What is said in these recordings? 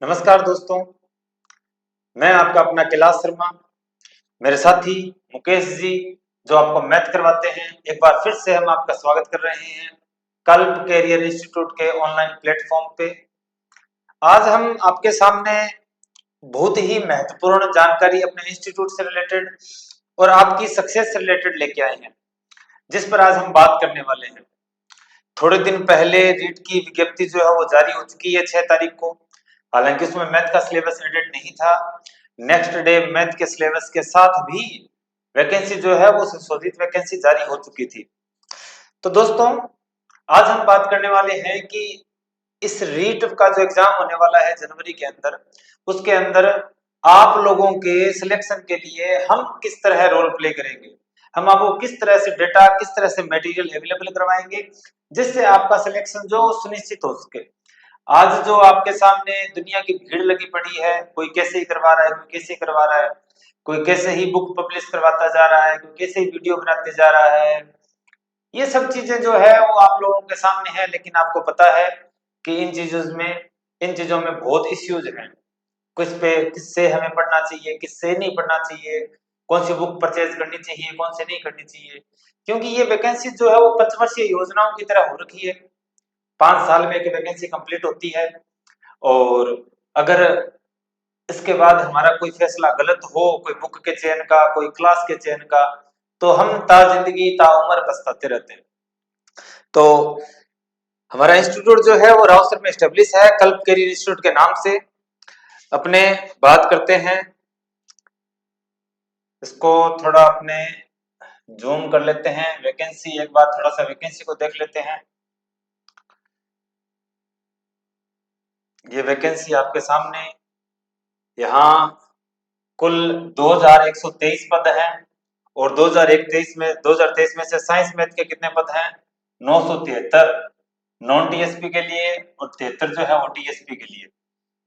नमस्कार दोस्तों, मैं आपका अपना कैलाश शर्मा। मेरे साथी मुकेश जी जो आपको मैथ करवाते हैं, एक बार फिर से हम आपका स्वागत कर रहे हैं कल्प कैरियर इंस्टीट्यूट के ऑनलाइन प्लेटफॉर्म पे। आज हम आपके सामने बहुत ही महत्वपूर्ण जानकारी अपने इंस्टीट्यूट से रिलेटेड और आपकी सक्सेस से रिलेटेड लेके आए हैं, जिस पर आज हम बात करने वाले हैं। थोड़े दिन पहले रीट की विज्ञप्ति जो है वो जारी हो चुकी है 6 तारीख को। हालांकि उसमें मैथ का सिलेबस एडेड नहीं था। नेक्स्ट डे मैथ के सिलेबस के साथ भी वैकेंसी जो है वो संशोधित वैकेंसी जारी हो चुकी थी। तो दोस्तों, आज हम बात करने वाले हैं कि इस रीट का जो एग्जाम होने वाला है जनवरी के अंदर, उसके अंदर आप लोगों के सिलेक्शन के लिए हम किस तरह रोल प्ले करेंगे, हम आपको किस तरह से डेटा, किस तरह से मटेरियल अवेलेबल करवाएंगे जिससे आपका सिलेक्शन जो सुनिश्चित हो सके। आज जो आपके सामने दुनिया की भीड़ लगी पड़ी है, कोई कैसे ही करवा रहा है, कोई कैसे ही करवा रहा है, कोई कैसे ही बुक पब्लिश करवाता जा रहा है, कोई कैसे ही वीडियो बनाते जा रहा है। ये सब चीजें जो है वो आप लोगों के सामने है, लेकिन आपको पता है कि इन चीजों में बहुत इश्यूज हैं। किस पे, किससे हमें पढ़ना चाहिए, किससे नहीं पढ़ना चाहिए, कौन सी बुक परचेज करनी चाहिए, कौन सी नहीं करनी चाहिए। क्योंकि ये वैकेंसी जो है वो पंचवर्षीय योजनाओं की तरह हो रखी है। 5 साल में एक वैकेंसी कंप्लीट होती है, और अगर इसके बाद हमारा कोई फैसला गलत हो, कोई बुक के चयन का, कोई क्लास के चयन का, तो हम ता जिंदगी ता उम्र पछताते रहते हैं। तो हमारा इंस्टीट्यूट जो है वो रावसर में स्टेब्लिश है कल्प कैरियर इंस्टीट्यूट के नाम से। अपने बात करते हैं, इसको थोड़ा अपने जूम कर लेते हैं वैकेंसी, एक बार थोड़ा सा वैकेंसी को देख लेते हैं। ये वैकेंसी आपके सामने, यहाँ कुल 2123 पद हैं, और 2023 में से साइंस मैथ के कितने पद हैं? 973 नॉन टीएसपी के लिए, और 73 जो है वो टीएसपी के लिए।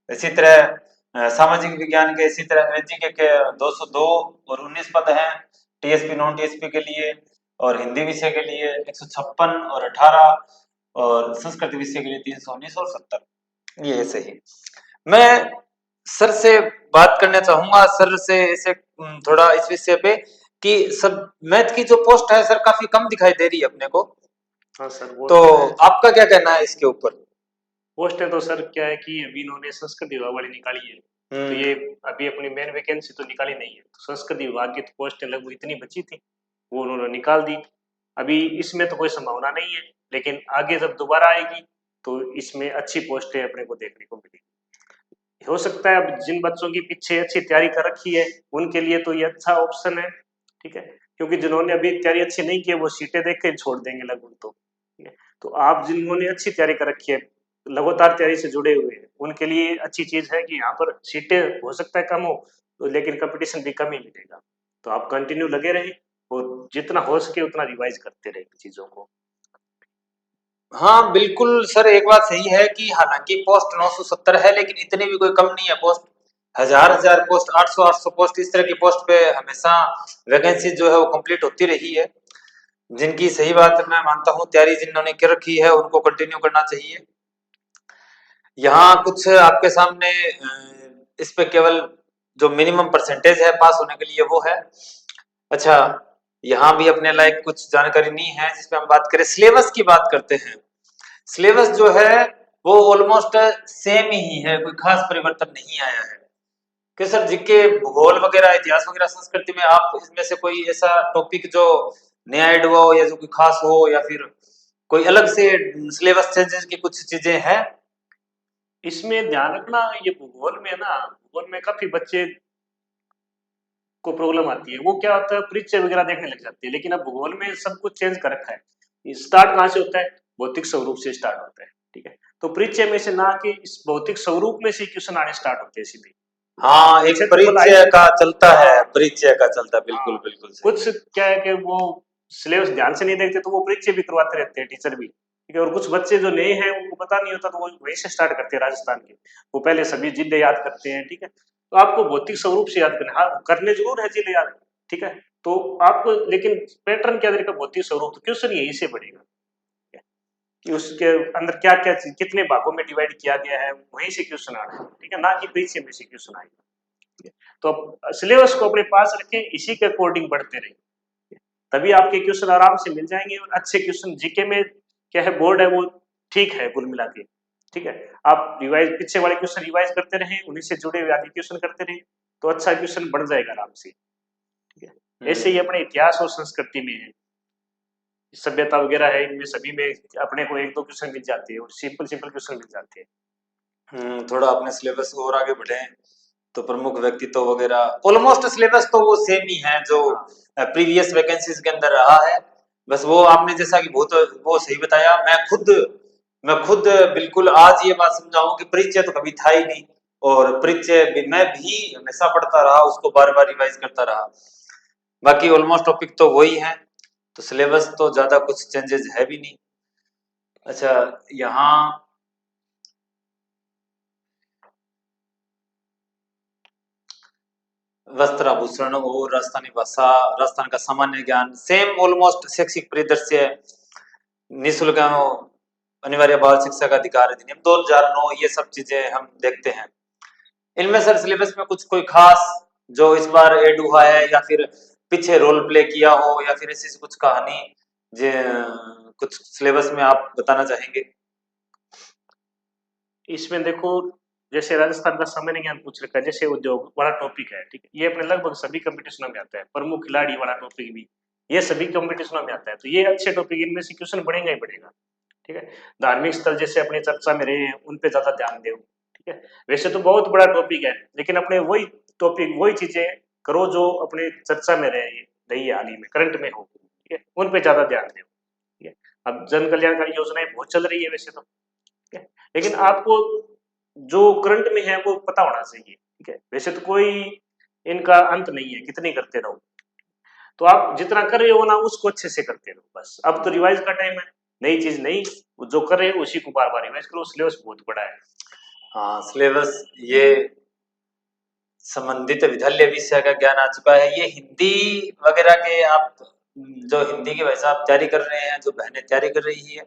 इसी तरह सामाजिक विज्ञान के, इसी तरह अंग्रेजी के 202 और 19 पद हैं टीएसपी नॉन टीएसपी के लिए, और हिंदी विषय के लिए 156 और 18, और संस्कृत विषय के लिए 319 और 70। ये ऐसे ही मैं सर से बात करना चाहूंगा, सर से ऐसे थोड़ा इस विषय पे कि सब मैथ की जो पोस्ट है सर काफी कम दिखाई दे रही है अपने को। हाँ सर, वो तो तो है। आपका क्या कहना है इसके ऊपर? पोस्ट है तो सर क्या है कि अभी इन्होंने संस्कृत विभाग वाली निकाली है, तो ये अभी अपनी मेन वैकेंसी तो निकाली नहीं है। तो संस्कृत विभाग की तो पोस्टें लगभग इतनी बची थी, वो उन्होंने निकाल दी। अभी इसमें तो कोई संभावना नहीं है, लेकिन आगे जब दोबारा आएगी तो इसमें अच्छी पोस्टें अपने को देखने को मिलेगी। हो सकता है अब जिन बच्चों की पीछे अच्छी तैयारी कर रखी है उनके लिए तो ये अच्छा ऑप्शन है, ठीक है। क्योंकि जिन्होंने अभी तैयारी अच्छी नहीं की है वो सीटें देख के छोड़ देंगे लगभग, तो ठीक है। तो आप जिन्होंने अच्छी तैयारी कर रखी है, लगातार तैयारी से जुड़े हुए हैं, उनके लिए अच्छी चीज है कि यहाँ पर सीटें हो सकता है कम हो, तो लेकिन कंपटीशन भी कम ही मिलेगा। तो आप कंटिन्यू लगे रहे और जितना हो सके उतना रिवाइज करते रहे चीजों को। हाँ बिल्कुल सर, एक बात सही है कि हालांकि पोस्ट 970 है, लेकिन इतनी भी कोई कम नहीं है पोस्ट। हजार हजार पोस्ट, 800 पोस्ट, इस तरह की पोस्ट पे हमेशा वैकेंसी जो है वो कंप्लीट होती रही है। जिनकी, सही बात मैं मानता हूँ, तैयारी जिन्होंने कर रखी है उनको कंटिन्यू करना चाहिए। यहाँ कुछ आपके सामने इस पे केवल जो मिनिमम परसेंटेज है पास होने के लिए वो है। अच्छा, यहाँ भी अपने लायक कुछ जानकारी नहीं है जिसपे हम बात करें। सिलेबस की बात करते हैं। सिलेबस जो है वो ऑलमोस्ट सेम ही है, कोई खास परिवर्तन नहीं आया है। कि सर जीके, भूगोल वगैरह, इतिहास वगैरह, संस्कृति में आप इसमें से कोई ऐसा टॉपिक जो नया ऐड हुआ हो या जो कोई खास हो, या फिर कोई अलग से सिलेबस चेंजेस की कुछ चीजें हैं? इसमें ध्यान रखना, ये भूगोल में है ना, भूगोल में काफी बच्चे को प्रॉब्लम आती है। वो क्या होता है, परिचय वगैरह देखने लग जाती है, लेकिन अब भूगोल में सब कुछ चेंज कर रखा है। स्टार्ट कहाँ से होता है? भौतिक स्वरूप से स्टार्ट होता है, ठीक है। तो परिचय में से ना कि इस भौतिक स्वरूप में से क्वेश्चन आने स्टार्ट होते हैं सीधे। हाँ, एक क्षेत्रफल आई, परिचय का चलता है, हाँ परिचय का चलता, बिल्कुल हाँ। बिल्कुल सही। कुछ क्या है कि वो सिलेबस ध्यान से नहीं देखते, तो वो परिचय भी करवाते रहते हैं टीचर भी, ठीक है। और कुछ बच्चे जो नए हैं उनको पता नहीं होता, तो वो वहीं से स्टार्ट करते हैं राजस्थान के। वो पहले सभी जिले याद करते हैं, ठीक है। तो आपको भौतिक स्वरूप से याद करना, हाँ करने जरूर है जिले याद, ठीक है। तो आपको लेकिन पैटर्न क्या तरीका, भौतिक स्वरूप, तो क्वेश्चन यहीं से पड़ेगा। कि उसके अंदर क्या क्या चीज कितने भागों में डिवाइड किया गया है, वहीं से क्वेश्चन आ रहे हैं, ठीक है, ना कि परीक्षा में से क्वेश्चन आए। ठीक है, तो अब सिलेबस को अपने पास रखें, इसी के अकॉर्डिंग बढ़ते रहिए, तभी आपके क्वेश्चन आराम से मिल जाएंगे। और अच्छे क्वेश्चन जीके में क्या है, बोर्ड है वो ठीक है कुल मिला के, ठीक है, आप रिवाइज पीछे वाले क्वेश्चन रिवाइज करते रहें, उन्हीं से जुड़े हुए आगे क्वेश्चन करते रहें, तो अच्छा क्वेश्चन बन जाएगा आराम से। ठीक है, ऐसे ही अपने इतिहास और संस्कृति में है, सभ्यता वगैरह है, इनमें सभी में अपने को एक दो क्वेश्चन मिल जाते हैं और सिंपल सिंपल क्वेश्चन मिल जाते हैं। थोड़ा अपने सिलेबस और आगे बढ़े तो प्रमुख व्यक्तित्व वगैरह ऑलमोस्ट सिलेबस तो वो सेम ही है जो प्रीवियस वैकेंसीज के अंदर रहा है। बस वो आपने जैसा कि बहुत वो सही बताया, मैं खुद बिल्कुल आज ये बात समझाऊं कि परिचय तो कभी था ही नहीं, और परिचय भी मैं भी हमेशा पढ़ता रहा, उसको बार बार रिवाइज करता रहा। बाकी ऑलमोस्ट टॉपिक तो वही है, तो सिलेबस तो ज्यादा कुछ चेंजेस है भी नहीं। अच्छा, यहाँ वस्त्र आभूषण और राजस्थानी भाषा, राजस्थान का सामान्य ज्ञान सेम ऑलमोस्ट, शैक्षिक परिदृश्य, निःशुल्क अनिवार्य बाल शिक्षा का अधिकार अधिनियम 2009, ये सब चीजें हम देखते हैं। इनमें सर सिलेबस में कुछ कोई खास जो इस बार ऐड हुआ है, या फिर पीछे रोल प्ले किया हो, या फिर ऐसी कुछ कहानी जो कुछ सिलेबस में आप बताना चाहेंगे? इसमें देखो, जैसे राजस्थान का सामान्य ज्ञान पूछ रखा है, जैसे उद्योग बड़ा टॉपिक है, ठीक है, ये अपने लगभग सभी कंपटीशनों में आता है, प्रमुख खिलाड़ी वाला टॉपिक भी ये सभी कंपटीशनों में आता है, तो ये अच्छे टॉपिक, इनमें से क्वेश्चन बढ़ेगा ही बढ़ेगा। ठीक है, धार्मिक स्थल जैसे अपनी चर्चा में रहे हैं, उन पे ज्यादा ध्यान दो। ठीक है, वैसे तो बहुत बड़ा टॉपिक है, लेकिन अपने वही टॉपिक वही चीजें करो जो अपने चर्चा में रही है, हाल ही में करंट में हो, ठीक है, उन पे ज्यादा ध्यान दो। ठीक है, अब जन कल्याणकारी योजनाएं बहुत चल रही है वैसे तो, ठीक है, लेकिन आपको जो करंट में है वो पता होना चाहिए। ठीक है, वैसे तो कोई इनका अंत नहीं है, कितने करते रहो, तो आप जितना कर रहे हो ना उसको अच्छे से करते रहो, बस अब तो रिवाइज का टाइम है, नई चीज नहीं, जो कर रहे हो उसी को बार बार रिवाइज करो, सिलेबस बहुत बड़ा है। हाँ, सिलेबस ये संबंधित विद्यालय विषय का ज्ञान आ चुका है। ये हिंदी वगैरह के आप जो हिंदी की भाषा आप तैयारी कर रहे हैं, जो बहनें तैयारी कर रही है,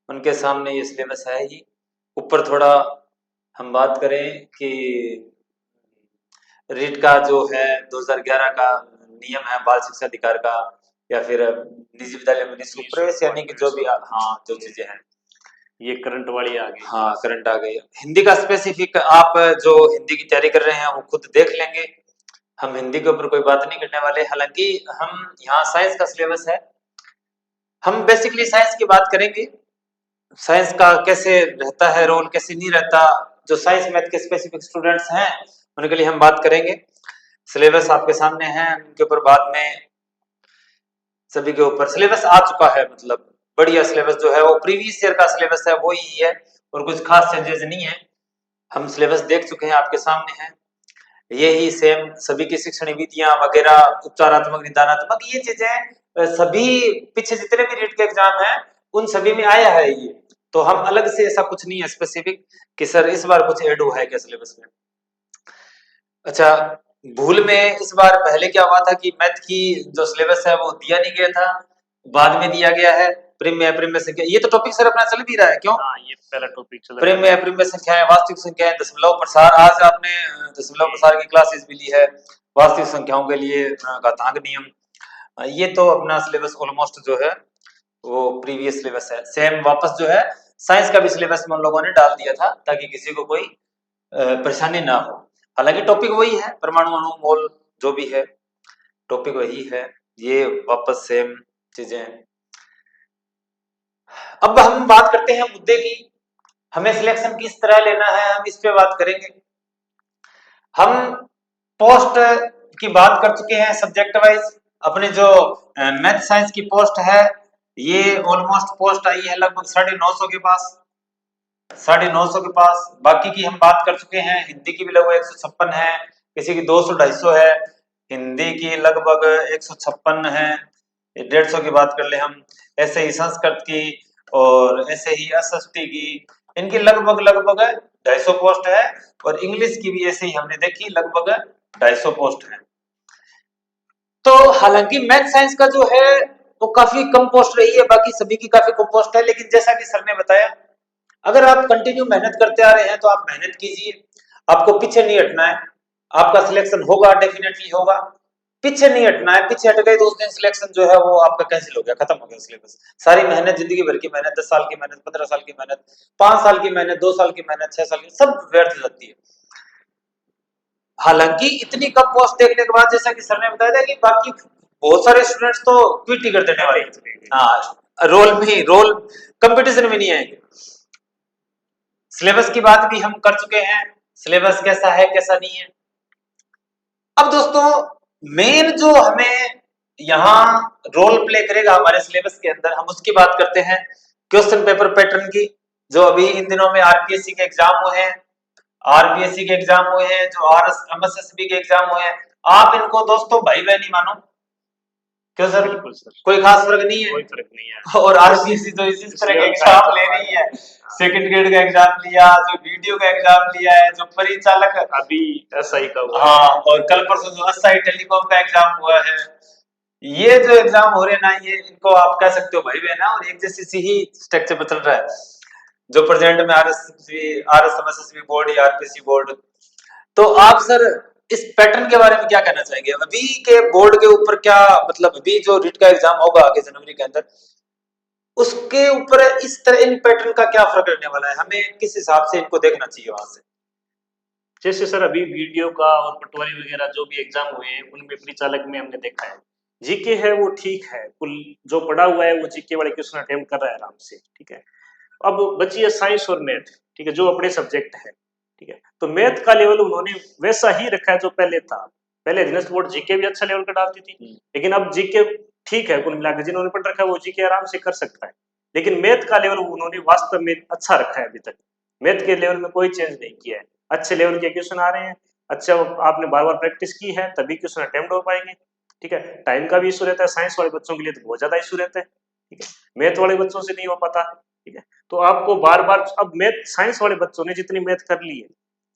उनके सामने ये सिलेबस है ही। ऊपर थोड़ा हम बात करें कि रीट का जो है 2011 का नियम है बाल शिक्षा अधिकार का, या फिर निजी विद्यालय में निःशुल्क प्रवेश, यानी कि जो भी हाँ जो चीजें हैं, ये करंट वाली आ गई। हाँ करंट आ गई। हिंदी का स्पेसिफिक आप जो हिंदी की तैयारी कर रहे हैं वो खुद देख लेंगे, हम हिंदी के ऊपर कोई बात नहीं करने वाले। हालांकि हम यहाँ साइंस का सिलेबस है, हम बेसिकली साइंस की बात करेंगे, साइंस का कैसे रहता है रोल, कैसे नहीं रहता, जो साइंस मैथ के स्पेसिफिक स्टूडेंट्स हैं उनके लिए हम बात करेंगे। सिलेबस आपके सामने है, उनके ऊपर बाद में सभी के ऊपर सिलेबस आ चुका है, मतलब बढ़िया सिलेबस जो है वो प्रीवियस ईयर का सिलेबस है वो ही है, और कुछ खास चेंजेस नहीं है। हम सिलेबस देख चुके हैं, आपके सामने है, यही सेम सभी की शिक्षण विधियां वगैरह, उपचारात्मक निदानात्मक, ये चीजें सभी पीछे जितने भी रीट के एग्जाम है उन सभी में आया है ये, तो हम अलग से ऐसा कुछ नहीं है स्पेसिफिक कि सर इस बार कुछ ऐड हुआ है क्या सिलेबस में। अच्छा, भूल में इस बार पहले क्या हुआ था कि मैथ की जो सिलेबस है वो दिया नहीं गया था, बाद में दिया गया है। प्रिम्य संख्या, ये तो टॉपिक सर अपना चल भी रहा है, क्यों? हाँ, ये पहला टॉपिक चल रहा है। प्रिम्य संख्याएं, वास्तविक संख्याएं, दशमलव प्रसार, आज आपने दशमलव प्रसार की क्लासेस भी ली है, वास्तविक संख्याओं के लिए घातांक नियम, ये तो अपना सिलेबस ऑलमोस्ट जो है वो प्रीवियस सिलेबस है, सेम वापस जो है साइंस का भी सिलेबस में उन लोगों ने डाल दिया था ताकि किसी को कोई परेशानी ना हो। हालांकि टॉपिक वही है, परमाणु अणु मोल जो भी है टॉपिक वही है, ये वापस सेम चीजें हैं। अब हम बात करते हैं मुद्दे की, हमें सिलेक्शन किस तरह लेना है, हम इस पे बात करेंगे। हम पोस्ट की बात कर चुके हैं सब्जेक्ट वाइज, अपने जो मैथ साइंस की पोस्ट है ये ऑलमोस्ट पोस्ट आई है लगभग 950 के पास, 950 के पास। बाकी की हम बात कर चुके हैं, हिंदी की भी लगभग 156 है, किसी की 200-250 है, हिंदी की लगभग 156 है, 150 की बात कर ले हम। ऐसे ही संस्कृत की और ऐसे ही एसएसटी की, इनकी लगभग 250 पोस्ट है, और इंग्लिश की भी ऐसे ही हमने देखी लगभग 250 पोस्ट है। तो हालांकि मैथ साइंस का जो है वो काफी कम पोस्ट रही है, बाकी सभी की काफी कम पोस्ट है। लेकिन जैसा कि सर ने बताया, अगर आप कंटिन्यू मेहनत करते आ रहे हैं तो आप मेहनत कीजिए, आपको पीछे नहीं हटना है, आपका सिलेक्शन होगा, डेफिनेटली होगा। पीछे नहीं हटना है, पीछे हट गए तो उस दिन सिलेक्शन जो है वो आपका कैंसिल हो गया, खत्म हो गया सिलेबस। सारी मेहनत, जिंदगी भर की मेहनत, 10 साल की मेहनत, 15 साल की मेहनत, 5 साल की मेहनत, 2 साल की मेहनत, 6 साल की, सब व्यर्थ हो जाती है। हालांकि इतनी कम पोस्ट देखने के बाद, जैसा कि सर ने बताया था कि बाकी बहुत सारे स्टूडेंट्स तो क्विट ही कर देने वाले हैं। हाँ, रोल कंपटीशन में नहीं आएंगे। सिलेबस की बात भी हम कर चुके हैं, सिलेबस कैसा है कैसा नहीं है। अब दोस्तों, मेन जो हमें यहाँ रोल प्ले करेगा हमारे सिलेबस के अंदर, हम उसकी बात करते हैं, क्वेश्चन पेपर पैटर्न की। जो अभी इन दिनों में आरपीएससी के एग्जाम हुए हैं, आरपीएससी के एग्जाम हुए हैं, जो एमएसएसबी के एग्जाम हुए हैं, आप इनको दोस्तों भाई बहन ही मानो। क्यों सर? बिल्कुल सर, कोई खास फर्क नहीं है, कोई फर्क नहीं है। और आरपीएससी तो इसी तरह के एग्जाम ले रही है, सेकंड ग्रेड का एग्जाम लिया, जो वीडियो का एग्जाम लिया है, जो परिचालक अभी एसआई का हुआ हाँ, और कल परसों जो एसआई टेलीकॉम का एग्जाम हुआ है, ये जो एग्जाम हो रहे हैं ना, ये इनको आप कह सकते हो भाई बहन, और एक जैसी सी ही स्ट्रक्चर पे चल रहा है, जो प्रेजेंट में आरएसएमएसएसबी बोर्ड या आरपीएससी बोर्ड। तो आप सर इस पैटर्न के बारे में क्या कहना चाहेंगे? अभी के बोर्ड के ऊपर क्या, मतलब अभी जो रीट का एग्जाम होगा आगे जनवरी के अंदर, उसके ऊपर इस तरह इन पैटर्न का क्या फर्क रहने वाला है? हमें किस हिसाब से इनको देखना चाहिए वहां से? जैसे सर अभी वीडियो का और पटवारी वगैरह जो भी एग्जाम हुए हैं उनमें परिचालक में हमने देखा है, जीके है वो ठीक है, कुल जो पढ़ा हुआ है वो जीके वाले क्वेश्चन अटेम्प्ट कर रहा है आराम से, ठीक है। अब बची है साइंस और मैथ, ठीक है, जो अपने सब्जेक्ट है, ठीक है। तो मैथ का लेवल उन्होंने वैसा ही रखा है जो पहले था। पहले एग्जाम्स बोर्ड जीके भी अच्छा लेवल का डालती थी, लेकिन अब जीके ठीक है, कुल मिलाकर जिन्होंने पढ़ रखा है वो जीके आराम से कर सकता है। लेकिन मैथ का लेवल उन्होंने वास्तव में अच्छा रखा है, अभी तक मैथ के लेवल में कोई चेंज नहीं किया है। अच्छे लेवल के क्वेश्चन आ रहे हैं, अच्छा आपने बार बार प्रैक्टिस की है तभी क्वेश्चन अटेम्प्ट हो पाएंगे, ठीक है। टाइम का भी इशू रहता है, साइंस वाले बच्चों के लिए तो बहुत ज्यादा इशू रहता है, ठीक है, मैथ वाले बच्चों से नहीं हो पाता, ठीक है। तो आपको बार बार, अब मैथ साइंस वाले बच्चों ने जितनी मैथ कर ली है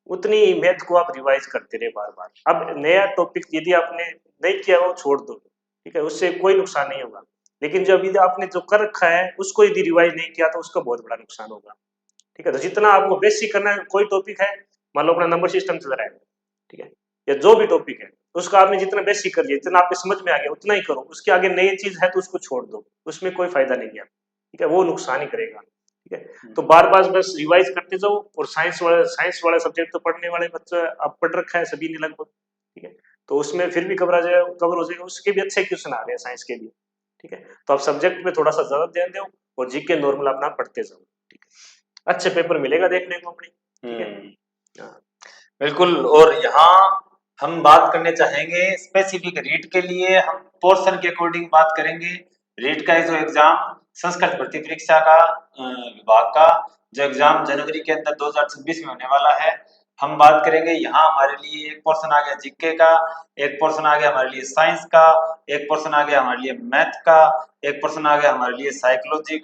उतनी मैथ को आप रिवाइज करते रहे बार बार। अब नया टॉपिक यदि आपने नहीं किया वो छोड़ दो, ठीक है, उससे कोई नुकसान नहीं होगा। लेकिन जब यदि आपने जो कर रखा है उसको यदि रिवाइज नहीं किया तो उसका बहुत बड़ा नुकसान होगा, ठीक है। तो जितना आपको बेसिक करना है, कोई टॉपिक है, मान लो अपना नंबर सिस्टम चल रहा है, ठीक है, या जो भी टॉपिक है उसका आपने जितना बेसिक कर लिया, जितना आपके समझ में आ गया उतना ही करो, उसके आगे नई चीज है तो उसको छोड़ दो, उसमें कोई फायदा नहीं है, ठीक है, वो नुकसान ही करेगा, ठीक है। तो बार बार बस रिवाइज करते जाओ। और साइंस वाला सब्जेक्ट तो पढ़ने वाले बच्चे अब पढ़ रखा है सभी ने लगभग, ठीक है, तो उसमें फिर भी कवर हो जाएगा, उसके भी अच्छे क्वेश्चन आ रहे हैं साइंस के लिए, ठीक है। तो आप सब्जेक्ट पे थोड़ा सा ज्यादा ध्यान दो और जीके नॉर्मल अपना पढ़ते जाओ, ठीक है, अच्छे पेपर मिलेगा देखने को अपने, ठीक है। बिल्कुल। और यहाँ हम बात करने चाहेंगे स्पेसिफिक रीट के लिए, हम पोर्शन के अकॉर्डिंग बात करेंगे। रीट का जो एग्जाम, संस्कृत भर्ती परीक्षा का विभाग का जो एग्जाम जनवरी के अंदर 2026 में होने वाला है, हम बात करेंगे। यहाँ हमारे लिए एक पोर्शन आ गया जीके का, एक पोर्शन आ गया हमारे लिए साइंस का, एक पोर्शन आ गया हमारे लिए मैथ का, एक पोर्शन आ गया हमारे लिए साइकोलॉजी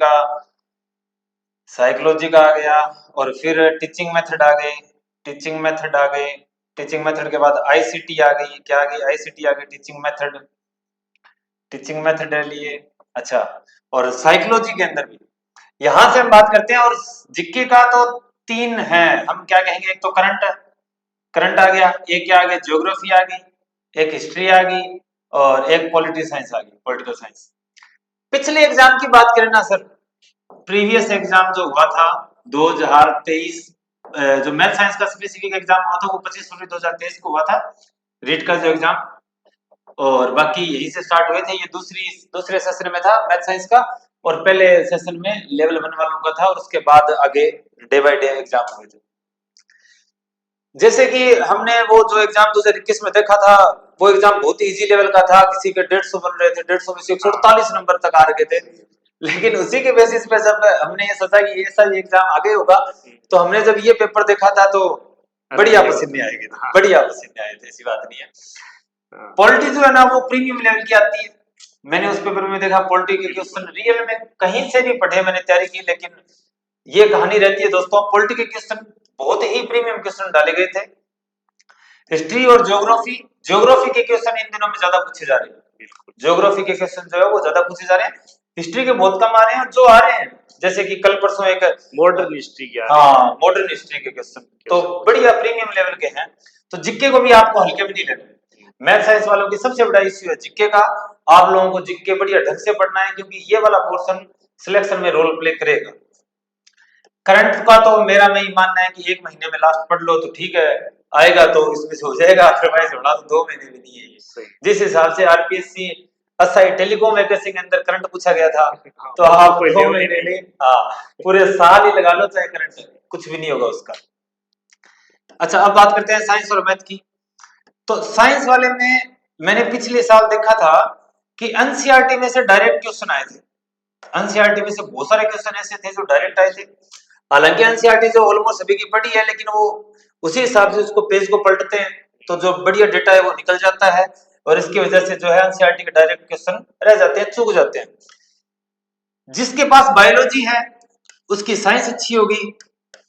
का आ गया, और फिर टीचिंग मेथड आ गई, टीचिंग मेथड आ गई, टीचिंग मेथड के बाद आईसीटी आ गई। क्या आ गई? आईसीटी आ गई, टीचिंग मेथड है लिए। अच्छा, और साइकोलॉजी के अंदर भी यहां से हम बात करते हैं। और जीके का तो 3 है, हम क्या कहेंगे, एक तो करंट आ गया, एक क्या आ गया, ज्योग्राफी आ गई, एक हिस्ट्री आ गई, और एक पॉलिटिकल साइंस आ गई, पॉलिटिकल साइंस। पिछले एग्जाम की बात करें ना सर, प्रीवियस एग्जाम जो हुआ था 2023, जो मैथ साइंस का स्पेसिफिक एग्जाम हुआ था वो 25 फरवरी 2023 को हुआ था, रीट का जो एग्जाम। और बाकी यही से स्टार्ट हुए थे, ये दूसरे सेशन में था मैथ साइंस का, और पहले सेशन में लेवल 1 वालों का था, और उसके बाद आगे डे बाय डे एग्जाम हुए थे। जैसे कि हमने वो जो एग्जाम 2021 में देखा था, वो एग्जाम बहुत इजी लेवल का था, किसी के 150 बन रहे थे, 150 में से 148 नंबर तक आ रहे थे। लेकिन उसी के बेसिस पे जब हमने ये सोचा कि ऐसा ही एग्जाम आगे होगा, तो हमने जब ये पेपर देखा था तो बढ़िया पसीने आए थे, बढ़िया पसीने आए थे, ऐसी बात नहीं है। पॉलिटी जो है ना वो प्रीमियम लेवल की आती है। मैंने उस पेपर में देखा पॉलिटी के क्वेश्चन रियल में कहीं से नहीं पढ़े, मैंने तैयारी की, लेकिन ये कहानी रहती है दोस्तों, पॉलिटी के क्वेश्चन बहुत ही प्रीमियम क्वेश्चन डाले गए थे। हिस्ट्री और ज्योग्राफी के क्वेश्चन इन दिनों में ज्यादा पूछे जा रहे हैं, ज्योग्राफी के क्वेश्चन जो है वो ज्यादा पूछे जा रहे हैं, हिस्ट्री के बहुत कम आ रहे हैं, और जो आ रहे हैं जैसे कि कल परसों एक मॉडर्न हिस्ट्री क्या है, हाँ मॉडर्न हिस्ट्री के क्वेश्चन तो बढ़िया प्रीमियम लेवल के हैं। तो जीके को भी आपको हल्के में नहीं लेना। मैथ साइंस वालों की सबसे बड़ा इश्यू है जीके का। आप लोगों को जीके बढ़िया ढंग से पढ़ना है, क्योंकि ये वाला पोर्शन सिलेक्शन में रोल प्ले करेगा। करंट का तो मेरा नहीं मानना है कि 1 महीने में लास्ट पढ़ लो तो ठीक है, आएगा तो इसमें से हो जाएगा, अदरवाइज होना तो 2 महीने में नहीं है ये। जिस हिसाब से आरपीएससी एसआई टेलीकॉम वैकेंसी के अंदर करंट पूछा गया था, तो आप 2 महीने नहीं, हाँ पूरे साल ही लगा लो चाहे करंट, कुछ भी नहीं होगा उसका। अच्छा अब बात करते हैं साइंस और मैथ की। तो साइंस वाले में मैंने पिछले साल देखा था कि एनसीईआरटी में से डायरेक्ट क्वेश्चन आए थे। एनसीईआरटी में से बहुत सारे क्वेश्चन ऐसे थे जो डायरेक्ट आए थे। हालांकि एनसीईआरटी जो ऑलमोस्ट सभी की पढ़ी है, लेकिन वो उसी हिसाब से उसको पेज को पलटते हैं तो जो बढ़िया डेटा है वो निकल जाता है, और इसकी वजह से जो है एनसीईआरटी के डायरेक्ट क्वेश्चन रह जाते हैं, चूक जाते हैं। जिसके पास बायोलॉजी है उसकी साइंस अच्छी होगी,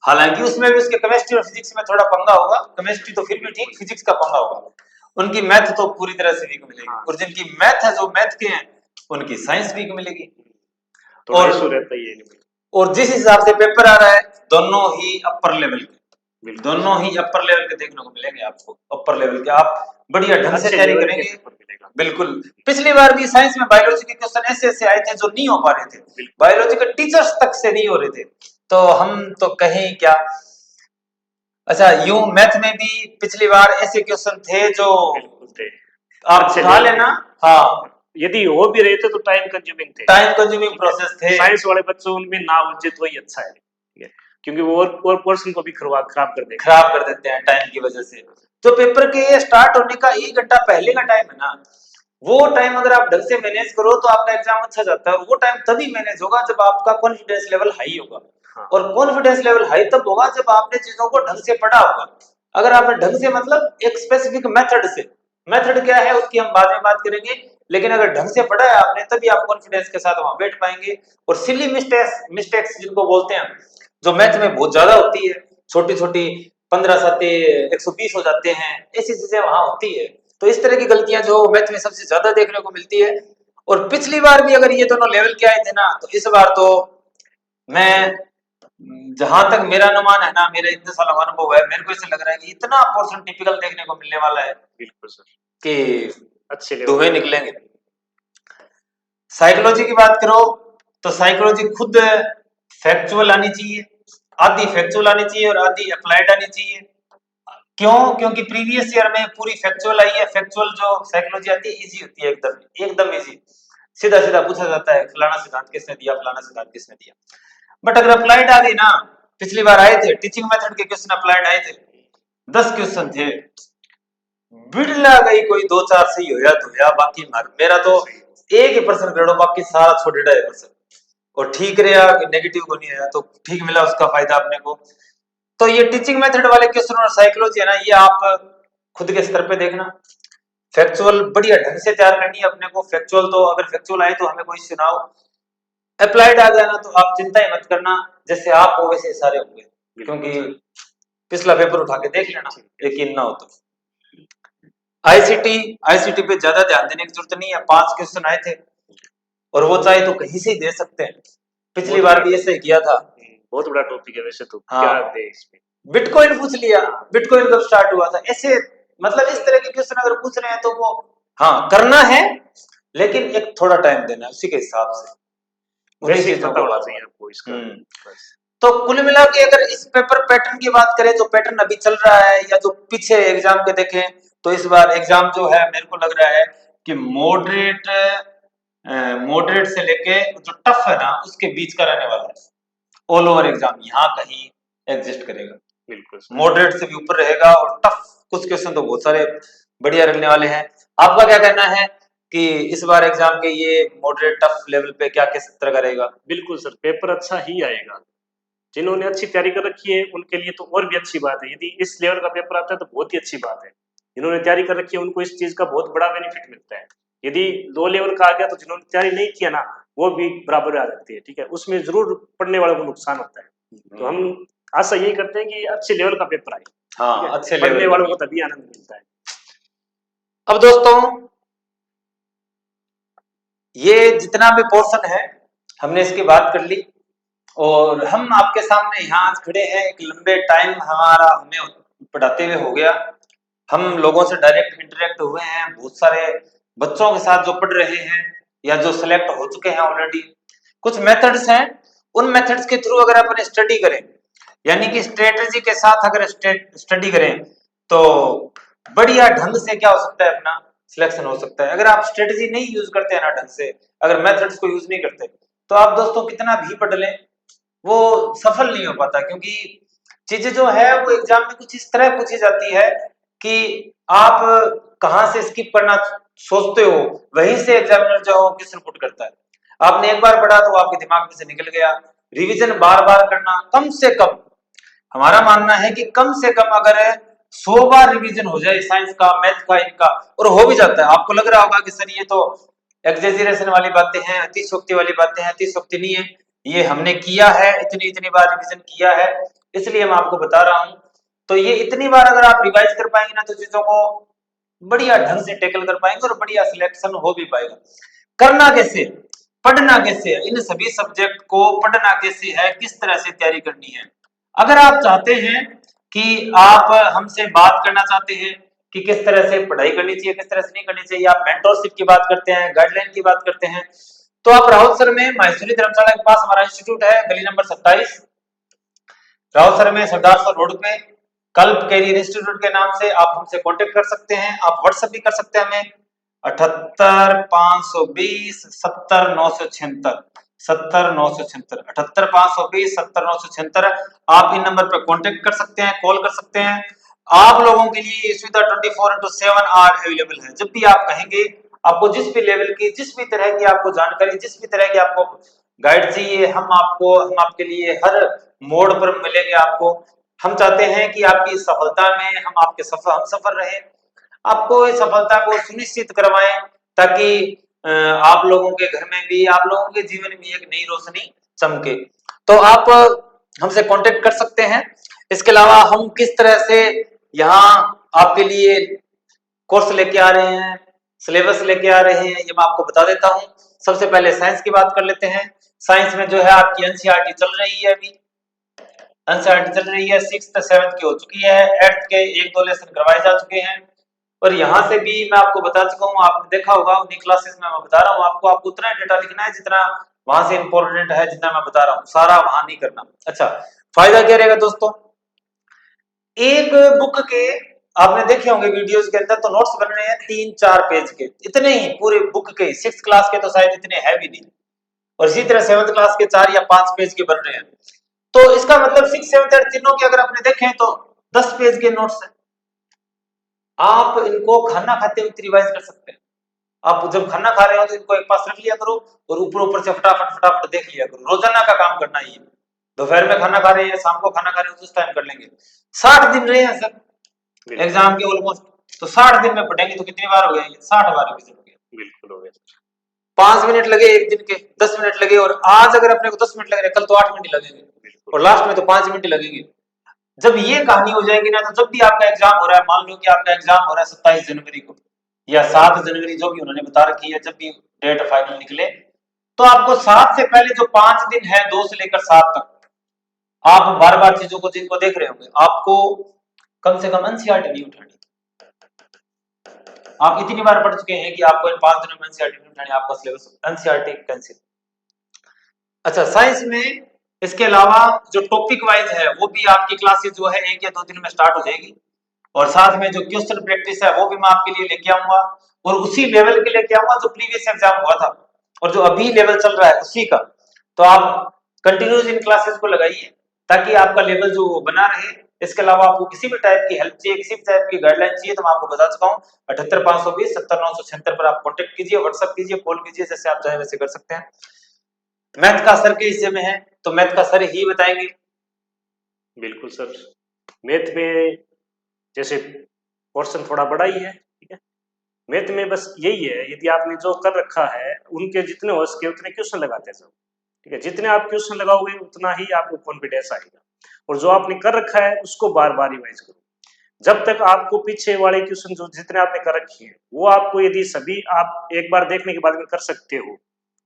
हालांकि उसमें भी उसके केमिस्ट्री और फिजिक्स में थोड़ा पंगा होगा, केमिस्ट्री तो फिर भी ठीक, फिजिक्स का पंगा होगा। उनकी मैथ तो पूरी तरह से वीक मिलेगी, और जिनकी मैथ है जो मैथ के हैं उनकी साइंस वीक मिलेगी। और जिस हिसाब से पेपर आ रहा है दोनों ही अपर लेवल के, दोनों ही अपर लेवल के देखने को मिलेंगे आपको। अपर लेवल के आप बढ़िया ढंग से तैयारी करेंगे। बिल्कुल, पिछली बार भी साइंस में बायोलॉजी के क्वेश्चन ऐसे ऐसे आए थे जो नहीं हो पा रहे थे, बायोलॉजी के टीचर्स तक से नहीं हो रहे थे, तो हम तो कहें क्या। अच्छा यूं मैथ में भी पिछली बार ऐसे क्वेश्चन थे जो आप उठा लेना, हाँ यदि हो भी रहे थे तो टाइम कंज्यूमिंग थे, टाइम कंज्यूमिंग प्रोसेस थे। साइंस वाले बच्चों उनमें ना उलझे तो ही अच्छा है, क्योंकि वो और पोर्शन को भी खराब कर देते हैं टाइम की वजह से। तो पेपर के स्टार्ट होने का 1 घंटा पहले का टाइम है ना, वो टाइम अगर आप ढंग से मैनेज करो तो आपका एग्जाम अच्छा जाता है। वो टाइम तभी मैनेज होगा जब आपका कॉन्फिडेंस लेवल हाई होगा, और कॉन्फिडेंस लेवल हाई तब होगा जब आपने चीजों को ढंग से पढ़ा होगा। अगर आपने ढंग से मतलब एक स्पेसिफिक मेथड से, मेथड क्या है उसकी हम बाद में बात करेंगे, लेकिन अगर ढंग से पढ़ा है आपने तभी आप कॉन्फिडेंस के साथ वहां बैठ पाएंगे। और सिली मिस्टेक्स जिनको बोलते हैं, जो मैथ में बहुत ज्यादा होती है, छोटी छोटी 15 7 120 हो जाते हैं, ऐसी चीजें वहां होती है। तो इस तरह की गलतियां जो मैथ में सबसे ज्यादा देखने को मिलती है। और पिछली बार भी अगर ये दोनों लेवल के आए थे ना, तो इस बार तो मैं जहां तक मेरा अनुमान है ना, मेरे इतने सालों का अनुभव है, मेरे को ऐसा लग रहा है कि इतना पोर्शन टिपिकल देखने को मिलने वाला है, बिल्कुल सर, कि अच्छे धुएं निकलेंगे। साइकोलॉजी की बात करो तो साइकोलॉजी खुद फैक्चुअल आनी चाहिए, आधी फैक्चुअल आनी चाहिए और आधी अप्लाइड आनी चाहिए। क्यों? क्योंकि प्रीवियस ईयर में पूरी फैक्चुअल आई है। फैक्चुअल जो साइकोलॉजी आती है इजी होती है, एकदम एकदम इजी, सीधा सीधा पूछा जाता है फलाना सिद्धांत किसने दिया, फलाना सिद्धांत किसने दिया। बट अगर अप्लाइड आ गई ना, पिछली बार आए थे टीचिंग मेथड के क्वेश्चन अप्लाइड आए थे, 10 क्वेश्चन थे, बिड़ला गई कोई 2-4 सही होया तो या बाकी मार, मेरा तो 1% ग्रेड, बाकी सारा छोड़ है परसेंट, और ठीक रहा, नेगेटिव को नहीं आया तो ठीक मिला, उसका फायदा अपने को। तो ये टीचिंग मेथड वाले क्वेश्चन और साइकोलॉजी है ना, ये आप खुद के स्तर पे देखना। फैक्चुअल बढ़िया ढंग से तैयार करनी है अपने को। फैक्चुअल तो अगर फैक्चुअल आए तो हमें कोई सुनाओ, अप्लाइड आ गया ना तो आप चिंता ही मत करना, जैसे आप हो वैसे सारे होंगे, क्योंकि पिछला पेपर उठा के देख लेना, यकीन ना हो तो। आईसीटी पे ज्यादा ध्यान देने की जरूरत नहीं है, 5 क्वेश्चन आए थे और वो चाहे तो कहीं से ही दे सकते हैं, पिछली बार भी ऐसे ही किया था। बहुत बड़ा टॉपिक है वैसे तो, हाँ, क्या दे इसमें, बिटकॉइन पूछ लिया, बिटकॉइन कब स्टार्ट हुआ था, ऐसे मतलब इस तरह के क्वेश्चन अगर पूछ रहे हैं तो वो हाँ करना है, लेकिन एक थोड़ा टाइम देना है उसी के हिसाब से, उन्हीं चीजों को बात चाहिए आपको इसका। तो कुल मिला के अगर इस पेपर पैटर्न की बात करें तो पैटर्न अभी चल रहा है, या जो पीछे एग्जाम के देखें तो इस बार एग्जाम जो है मेरे को लग रहा है कि मॉडरेट से लेके जो टफ है ना उसके बीच का रहने वाला है। ऑल ओवर एग्जाम यहाँ कहीं एग्जिस्ट करेगा, बिल्कुल मॉडरेट से भी ऊपर रहेगा, और टफ कुछ क्वेश्चन तो बहुत सारे बढ़िया रहने वाले हैं। आपका क्या कहना है कि इस बार एग्जाम के ये मॉडरेट टफ लेवल पे क्या किस तरह का रहेगा? बिल्कुल सर, पेपर अच्छा ही आएगा। जिन्होंने अच्छी तैयारी कर रखी है उनके लिए तो और भी अच्छी बात है, यदि इस लेवल का पेपर आता है तो बहुत ही अच्छी बात है। जिन्होंने तैयारी कर रखी है उनको इस चीज का बहुत बड़ा बेनिफिट मिलता है। यदि लो लेवल का आ गया तो जिन्होंने तैयारी नहीं किया ना वो भी बराबर आ जाती है, ठीक है, उसमें जरूर पढ़ने वालों को नुकसान होता है। तो हम आशा यही करते हैं कि अच्छे लेवल का पेपर आए, हाँ, अच्छे लेवल, पढ़ने वालों को तभी आनंद मिलता है। अब दोस्तों, ये जितना भी पोर्शन है हमने इसकी बात कर ली, और हम आपके सामने यहाँ आज खड़े हैं। एक लंबे टाइम हमारा हमें पढ़ाते हुए हो गया, हम लोगों से डायरेक्ट इंटरेक्ट हुए हैं, बहुत सारे बच्चों के साथ जो पढ़ रहे हैं या जो सिलेक्ट हो चुके हैं ऑलरेडी। कुछ मेथड्स हैं, उन मेथड्स के थ्रू अगर अपन स्टडी करें, यानी कि स्ट्रेटजी के साथ अगर स्टडी करें, तो बढ़िया ढंग से क्या हो सकता है, अपना सिलेक्शन हो सकता है। अगर आप स्ट्रेटजी नहीं यूज करते हैं ना ढंग से, अगर मेथड्स को यूज नहीं करते, तो आप दोस्तों कितना भी पढ़ लें वो सफल नहीं हो पाता, क्योंकि चीजें जो है वो एग्जाम में कुछ इस तरह पूछी जाती है कि आप कहां से स्किप करना सोचते हो, वहीं से एग्जामिनर जो है क्वेश्चन पुट करता है। आपने एक बार पढ़ा तो आपके दिमाग में से निकल गया। रिवीजन बार बार करना, कम से कम हमारा मानना है कि कम से कम अगर 100 बार रिवीजन हो जाए साइंस का, मैथ का, इनका, और हो भी जाता है। आपको लग रहा होगा कि सर ये तो एग्जेजरेशन वाली बातें हैं, अतिशयोक्ति वाली बातें हैं। अतिशयोक्ति नहीं है, ये हमने किया है, इतनी इतनी बार रिवीजन किया है, इसलिए मैं आपको बता रहा हूं। तो ये इतनी बार अगर आप रिवाइज कर पाएंगे ना, तो चीजों को बढ़िया ढंग से टैकल कर पाएंगे और बढ़िया सिलेक्शन हो भी पाएगा। करना कैसे, पढ़ना कैसे, इन सभी सब्जेक्ट को पढ़ना कैसे है, किस तरह से तैयारी करनी है। अगर आप चाहते हैं कि आप हमसे बात करना चाहते हैं कि किस तरह से पढ़ाई करनी चाहिए, किस तरह से नहीं करनी चाहिए, आप मेंटरशिप की बात करते हैं, गाइडलाइन की बात करते हैं, तो आप राहुल सर में माहेश्वरी धर्मशाला के पास हमारा इंस्टीट्यूट है, गली नंबर 27, राहुल सर में, सरदार सर रोड पे, कल्प कैरियर इंस्टीट्यूट के नाम से आप हमसे कांटेक्ट कर सकते हैं। आप व्हाट्सएप भी कर सकते हैं हमें 78 520 70 976, 70 976, 78 520 70 976। आप इन नंबर पर कांटेक्ट कर सकते हैं, कॉल कर सकते हैं। आप लोगों के लिए ये सुविधा 24/7 आवर अवेलेबल है। जब भी आप कहेंगे, आपको जिस भी लेवल की, जिस भी तरह की आपको जानकारी, जिस भी तरह की आपको गाइड चाहिए, हम आपके लिए हर मोड़ पर मिलेंगे आपको। हम चाहते हैं कि आपकी सफलता में हम सफल रहे, आपको इस सफलता को सुनिश्चित करवाएं, ताकि आप लोगों के घर में भी, आप लोगों के जीवन में एक नई रोशनी चमके। तो आप हमसे कांटेक्ट कर सकते हैं। इसके अलावा हम किस तरह से यहाँ आपके लिए कोर्स लेके आ रहे हैं, सिलेबस लेके आ रहे हैं, ये मैं आपको बता देता हूँ। सबसे पहले साइंस की बात कर लेते हैं। साइंस में जो है आपकी एनसीईआरटी चल रही है, अभी एनसीईआरटी चल रही है, 6th 7th की हो चुकी है, 8th के 1-2 लेसन करवाए जा चुके हैं। और यहाँ से भी मैं आपको बता चुका हूँ, आपने देखा होगा उन्हीं क्लासेस में मैं बता रहा हूँ आपको उतना डेटा लिखना है जितना वहां से इंपॉर्टेंट है, जितना मैं बता रहा हूँ सारा वहां नहीं करना। अच्छा, फायदा क्या रहेगा दोस्तों, एक बुक के आपने देखे होंगे वीडियोस के अंदर, तो नोट्स बन रहे हैं 3-4 पेज के, इतने ही पूरे बुक के। 6th क्लास के तो शायद इतने है भी नहीं, और इसी तरह 7th क्लास के 4 या 5 पेज के बन रहे हैं। तो इसका मतलब 6, 7, 8 तीनों के अगर आपने देखें तो 10 पेज के नोट्स हैं। आप इनको खाना खाते हुए रिवाइज कर सकते हैं। आप जब खाना खा रहे हो तो इनको एक पास रख लिया करो, और ऊपर ऊपर से फटाफट फटाफट देख लिया करो। रोजाना का काम करना ही है। दोपहर में खाना खा रहे हैं, शाम को खाना खा रहे हो, उस टाइम कर लेंगे। 60 दिन रहे हैं सर एग्जाम के ऑलमोस्ट, तो 60 दिन में पढ़ेंगे तो कितनी बार हो गया, 60 बार रिवीजन हो गया। बिल्कुल हो गया। 5 मिनट लगे एक दिन के, 10 मिनट लगे, और आज अगर अपने को 10 मिनट लग रहे, कल तो 8 मिनट लगेंगे, और लास्ट में तो 5 मिनट लगेंगे। जब ये कहानी हो जाएगी ना, तो जब भी आपका एग्जाम हो रहा है, मान लो कि आपका एग्जाम हो रहा है 27 जनवरी को या 7 जनवरी, जो भी उन्होंने बता रखी है, जब भी डेट फाइनल निकले, तो आपको 7 से पहले जो 5 दिन है, 2 से लेकर 7 तक, आप बार बार चीजों को, जिनको देख रहे होंगे, आपको कम से कम एनसीईआरटी नहीं उठानी। आप इतनी बार पढ़ चुके हैं कि आपको इन 5 दिनों में एनसीईआरटी नहीं उठानी, आपका सिलेबस एनसीईआरटी कैंसिल। अच्छा, साइंस में इसके अलावा जो टॉपिक वाइज है, वो भी आपकी क्लासेस जो है 1 या 2 दिन में स्टार्ट हो जाएगी, और साथ में जो क्वेश्चन प्रैक्टिस है वो भी मैं आपके लिए लेके आऊंगा, और उसी लेवल के लेके आऊंगा जो प्रीवियस एग्जाम हुआ था, और जो अभी लेवल चल रहा है उसी का। तो आप कंटिन्यूस इन क्लासेस को लगाइए, ताकि आपका लेवल जो बना रहे। इसके अलावा आपको किसी भी टाइप की हेल्प चाहिए, किसी भी टाइप की गाइडलाइन चाहिए, तो मैं आपको बता चुका हूँ 78 520 70 976 पर आप कॉन्टेक्ट कीजिए, व्हाट्सएप कीजिए, कॉल कीजिए, जैसे आप चाहे वैसे कर सकते हैं। मैथ का सर के हिस्से में है, तो मैथ का सर ही बताएंगे। बिल्कुल सर, मैथ में जैसे पोर्शन थोड़ा बड़ा ही है, ठीक है। मैथ में बस यही है, यदि आपने जो कर रखा है उनके जितने हो सके उतने क्वेश्चन लगाते जाओ, ठीक है। जितने आप क्वेश्चन लगाओगे उतना ही आपको कॉन्फिडेंस आएगा, और जो आपने कर रखा है उसको बार बार रिवाइज करो। जब तक आपको पीछे वाले क्वेश्चन जो जितने आपने कर रखी है वो आपको यदि सभी आप एक बार देखने के बाद में कर सकते हो,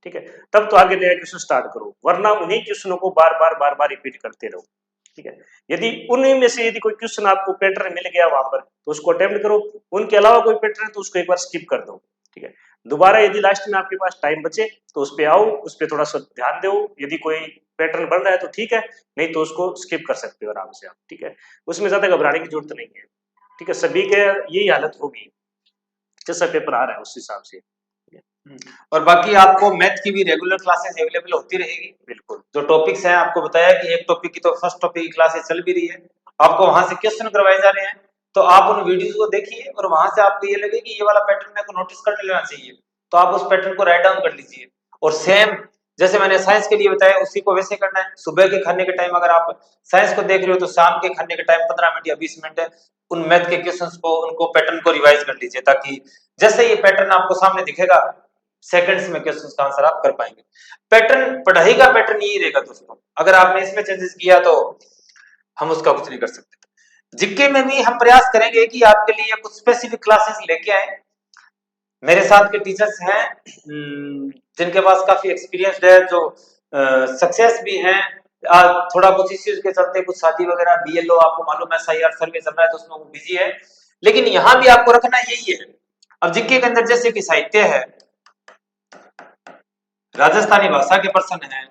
ठीक है, तब तो आगे नया क्वेश्चन स्टार्ट करो, वरना उन्हीं क्वेश्चनों को बार बार रिपीट करते रहो, ठीक है। यदि उन्हीं में से यदि कोई क्वेश्चन आपको पैटर्न मिल गया वहां पर तो उसको अटेम्प्ट करो, उनके अलावा कोई पैटर्न है तो उसको एक बार स्किप कर दो, ठीक है। दोबारा यदि लास्ट में आपके पास टाइम बचे तो उस पे आओ, उस पे थोड़ा सा ध्यान दो, यदि कोई पैटर्न बन रहा है तो ठीक है, नहीं तो उसको स्किप कर सकते हो आराम से आप, ठीक है। उसमें ज्यादा घबराने की जरूरत नहीं है, ठीक है। सभी के यही हालत होगी, जैसा पेपर आ रहा है उस हिसाब से। और बाकी आपको मैथ की भी रेगुलर क्लासेस अवेलेबल होती रहेगी। बिल्कुल, जो टॉपिक्स हैं आपको बताया कि एक टॉपिक की तो फर्स्ट टॉपिक की क्लासेस चल भी रही है, आपको वहां से क्वेश्चन करवाए जा रहे हैं, तो आप उन वीडियोस को देखिए और वहां से आपको ये लगे कि ये वाला पैटर्न मेरे को नोटिस कर लेना चाहिए, तो आप उस पैटर्न को राइट डाउन कर लीजिए। और सेम जैसे मैंने साइंस के लिए बताया उसी को वैसे करना है। सुबह के खाने के टाइम अगर आप साइंस को देख रहे हो तो शाम के खाने के टाइम 15 मिनट या 20 मिनट उन मैथ के क्वेश्चंस को उनको पैटर्न को रिवाइज कर लीजिए, ताकि जैसे ये पैटर्न आपको सामने दिखेगा सेकंड्स में क्वेश्चंस का आंसर आप कर पाएंगे। पैटर्न पढ़ाई का पैटर्न यही रहेगा दोस्तों, अगर आपने इसमें चेंजेस किया तो हम उसका कुछ नहीं कर सकते। जीके में भी हम प्रयास करेंगे कि आपके लिए कुछ स्पेसिफिक क्लासेस लेके आए। मेरे साथ के टीचर्स हैं जिनके पास काफी एक्सपीरियंस्ड है, जो सक्सेस भी हैं। थोड़ा कुछ इश्यूज के चलते कुछ शादी वगैरह बीएलओ आपको मालूम है SIR सर्वे चल रहा है तो उसमें वो बिजी है, लेकिन यहाँ भी आपको रखना यही है। अब जीके के अंदर जैसे कि साहित्य है, राजस्थानी भाषा के प्रश्न है।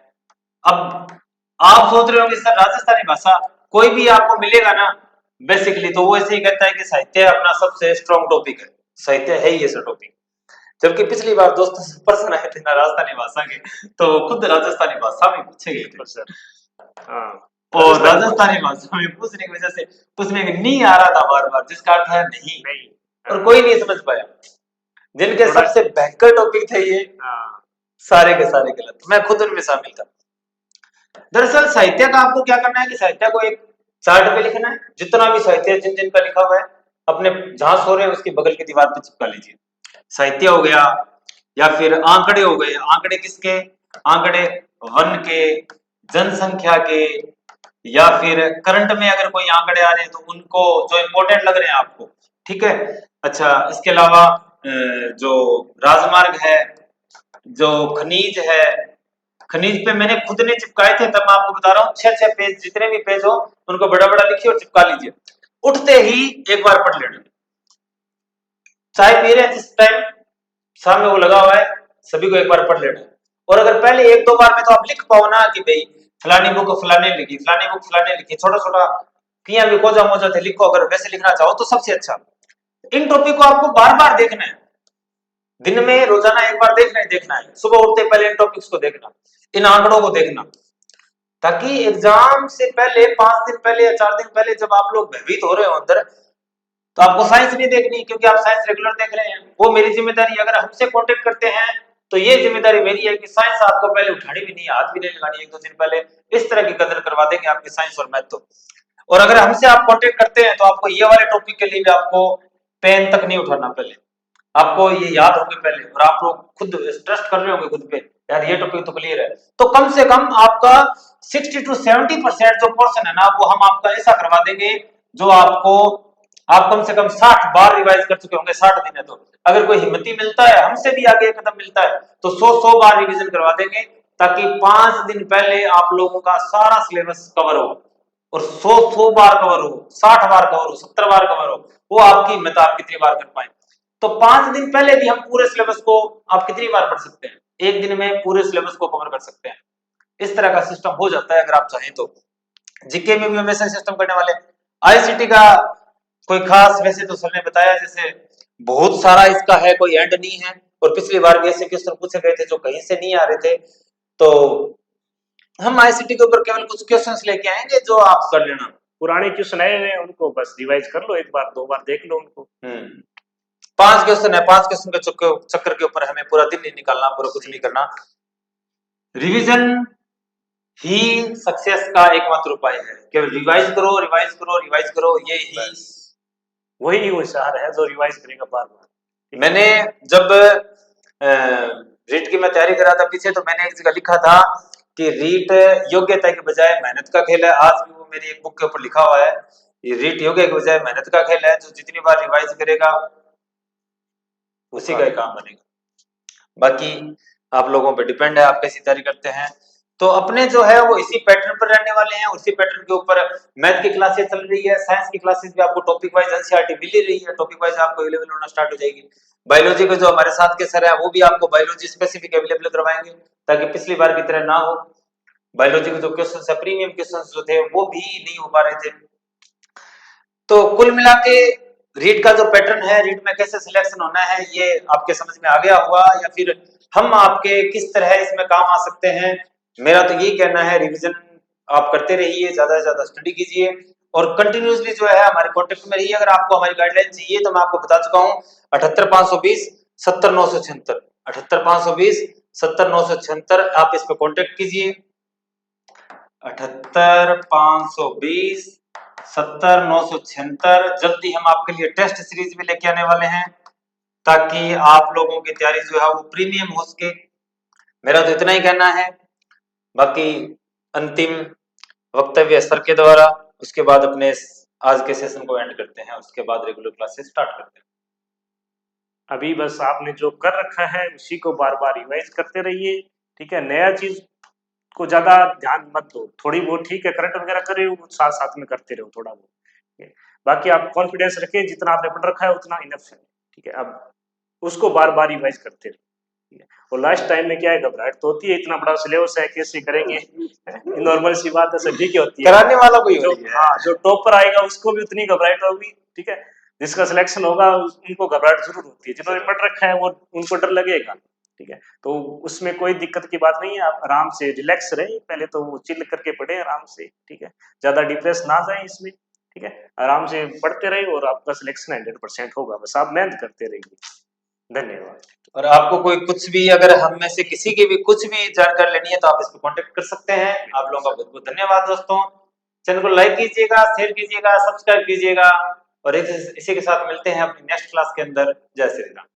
अब आप सोच रहे होंगे सर राजस्थानी भाषा कोई भी आपको मिलेगा ना बेसिकली तो वो ऐसे ही कहता है कि साहित्य अपना सबसे स्ट्रॉन्ग टॉपिक है, साहित्य है ही ऐसा टॉपिक। जबकि पिछली बार दोस्तों से प्रश्न आए थे ना राजस्थानी भाषा के, तो खुद राजस्थानी भाषा में पूछे गए थे सर, हाँ, और राजस्थानी भाषा में पूछने की वजह से पूछने में नहीं आ रहा था बार बार, जिसका अर्थ है नहीं, नहीं, और कोई नहीं समझ पाया। जिनके थोड़ा सबसे भयंकर टॉपिक थे ये हाँ, सारे के सारे गलत, मैं खुद उनमें शामिल था। दरअसल साहित्य का आपको क्या करना है कि साहित्य को एक चार्ट पे लिखना है, जितना भी साहित्य है जिन जिन का लिखा हुआ है अपने जहां सो रहे हैं उसकी बगल की दीवार पे चिपका लीजिए। साहित्य हो गया या फिर आंकड़े हो गए, आंकड़े किसके, आंकड़े वन के, जनसंख्या के, या फिर करंट में अगर कोई आंकड़े आ रहे हैं तो उनको जो इंपॉर्टेंट लग रहे हैं आपको, ठीक है। अच्छा, इसके अलावा जो राजमार्ग है, जो खनिज है, खनिज पे मैंने खुद ने चिपकाए थे, तब मैं आपको बता रहा हूँ 6-6 पेज, जितने भी पेज हो उनको बड़ा बड़ा लिखिए और चिपका लीजिए। उठते ही एक बार पढ़ लेना, चाय पी रहे हैं जिस टाइम सामने वो लगा हुआ है सभी को एक बार पढ़ लेना। और अगर पहले 1-2 बार में तो आप लिख पाओ ना कि भाई फलानी बुक फलाने लिखी, फलानी बुक फलाने लिखी, छोटा छोटा किया भी कोजा मोजा थे लिखो, अगर वैसे लिखना चाहो तो सबसे अच्छा। इन टॉपिक को आपको बार बार देखना है, दिन में रोजाना एक बार देखना है, सुबह उठते पहले इन टॉपिक्स को देखना, इन आंकड़ों को देखना, ताकि एग्जाम से पहले 5 दिन पहले या 4 दिन पहले जब आप लोग भयभीत हो रहे हो अंदर, तो आपको साइंस नहीं देखनी क्योंकि आप साइंस रेगुलर देख रहे हैं, वो मेरी जिम्मेदारी। अगर हमसे कांटेक्ट करते हैं तो ये जिम्मेदारी मेरी है कि साइंस आपको पहले उठानी भी नहीं, हाथ भी नहीं लगानी, 1-2 दिन पहले इस तरह की कदर करवा देंगे आपकी साइंस और मैथ तो। और अगर हमसे आप कांटेक्ट करते हैं तो आपको ये वाले टॉपिक के लिए भी आपको पेन तक नहीं उठाना, पहले आपको ये याद होंगे पहले, और आप लोग खुद ट्रस्ट कर रहे होंगे खुद पे, यार ये टॉपिक तो क्लियर है, तो कम से कम आपका 60 to 70% जो पोर्शन है ना वो हम आपका ऐसा करवा देंगे जो आपको आप कम से कम 60 बार रिवाइज कर चुके होंगे 60 दिन है तो। अगर कोई हिम्मती मिलता है हमसे भी आगे एक कदम मिलता है तो 100 बार रिवीजन करवा देंगे, ताकि 5 दिन पहले आप लोगों का सारा सिलेबस कवर हो, और 100 बार कवर हो, 60 बार कवर हो, 70 बार कवर हो, वो आपकी हिम्मत, आप कितनी बार कर पाए। तो 5 दिन पहले भी हम पूरे सिलेबस को आप कितनी बार पढ़ सकते हैं, एक दिन में पूरे सिलेबस को कवर कर सकते हैं। इस तरह का सिस्टम हो जाता है अगर आप चाहें तो। जीके में भी हम ऐसा सिस्टम करने वाले। आईसीटी का कोई खास, वैसे तो सर ने बताया जैसे बहुत सारा इसका है, कोई एंड नहीं है, और पिछली बार भी ऐसे क्वेश्चन पूछे गए थे जो कहीं से नहीं आ रहे थे, तो हम आईसीटी के ऊपर केवल कुछ क्वेश्चंस लेके आएंगे जो आप कर लेना। पुराने क्वेश्चन आए हुए हैं उनको बस रिवाइज कर लो, एक बार 2 बार देख लो उनको। 5 क्वेश्चन है, 5 क्वेश्चन के चक्कर के ऊपर हमें पूरा दिन नहीं निकालना, पूरा कुछ नहीं करना। रिवीजन ही सक्सेस का एकमात्र उपाय है, केवल रिवाइज करो रिवाइज करो रिवाइज करो, ये ही वही होशियार है जो रिवाइज करेगा बार बार। मैंने जब रीट की मैं तैयारी कर रहा था पीछे, तो मैंने एक जगह लिखा था कि रीट योग्यता के बजाय मेहनत का खेल है। आज भी वो मेरी एक बुक के ऊपर लिखा हुआ है ये रीट योग्य के बजाय मेहनत का खेल है, जो जितनी बार रिवाइज करेगा उसी का ही काम बनेगा। बाकी आप लोगों पे डिपेंड है, आप कैसी तैयारी करते हैं। तो अपने जो है वो इसी पैटर्न पर रहने वाले हैं, उसी पैटर्न के ऊपर मैथ की क्लासेस चल रही है, साइंस की क्लासेस भी आपको टॉपिक वाइज एनसीईआरटी मिल ही रही है, टॉपिक वाइज आपको अवेलेबल होना स्टार्ट हो जाएगी। बायोलॉजी के जो हमारे साथ के सर है वो भी आपको बायोलॉजी स्पेसिफिक अवेलेबल करवाएंगे, ताकि पिछली बार की तरह ना हो। बायोलॉजी के जो क्वेश्चन है, प्रीमियम क्वेश्चन जो थे वो भी नहीं हो पा रहे थे। तो कुल मिला के रीट का जो पैटर्न है, रीट में कैसे सिलेक्शन होना है, ये आपके समझ में आ गया हुआ, या फिर हम आपके किस तरह इसमें काम आ सकते हैं। मेरा तो यही कहना है, रिवीजन आप करते रहिए, ज्यादा से ज्यादा स्टडी कीजिए और कंटिन्यूसली जो है हमारे कांटेक्ट में रहिए। अगर आपको हमारी गाइडलाइन चाहिए तो मैं आपको बता चुका हूँ 78520 70976, 78520 70976, आप इस पे कांटेक्ट कीजिए। 78520 70976। जल्दी हम आपके लिए टेस्ट सीरीज भी लेके आने वाले हैं, ताकि आप लोगों की तैयारी जो है वो प्रीमियम हो सके। मेरा तो इतना ही कहना है, बाकी अंतिम वक्तव्य सर के द्वारा, उसके बाद अपने आज के सेशन को एंड करते हैं, उसके बाद रेगुलर क्लासेस स्टार्ट करते हैं। अभी बस आपने जो कर रखा है उसी को बार बार रिवाइज करते रहिए, ठीक है। नया चीज को ज्यादा ध्यान मत दो, थोड़ी बहुत ठीक है करंट वगैरह करे वो साथ साथ में करते रहो थोड़ा बहुत, ठीक है। बाकी आप कॉन्फिडेंस रखें, जितना आपने पढ़ रखा है उतना इनफ है, ठीक है। अब उसको बार बार रिवाइज करते रहो, ठीक है। और लास्ट टाइम में क्या है, घबराहट तो होती है, इतना बड़ा सिलेबस है कैसे करेंगे, नॉर्मल सी बात है, सभी की होती है। कराने वाला कोई जो होती है। हाँ, जो टॉपर आएगा उसको भी उतनी घबराहट होगी, ठीक है। जिसका सिलेक्शन होगा उनको घबराहट जरूर होती है, जिन्होंने पढ़ रखा है वो उनको डर लगेगा, ठीक है। तो उसमें कोई दिक्कत की बात नहीं है, आप आराम से रिलैक्स रहे, पहले तो वो चिल करके पढ़े आराम से, ठीक है। ज्यादा डिप्रेस ना जाए इसमें, ठीक है। आराम से पढ़ते रहे और आपका सिलेक्शन 100% होगा, बस आप मेहनत करते रहिए। धन्यवाद। और आपको कोई कुछ भी, अगर हम में से किसी की भी कुछ भी जानकारी लेनी है तो आप इस पर कांटेक्ट कर सकते हैं। आप लोगों का बहुत बहुत धन्यवाद दोस्तों। चैनल को लाइक कीजिएगा, शेयर कीजिएगा, सब्सक्राइब कीजिएगा, और इसी के साथ मिलते हैं अपनी नेक्स्ट क्लास के अंदर। जय श्री राम।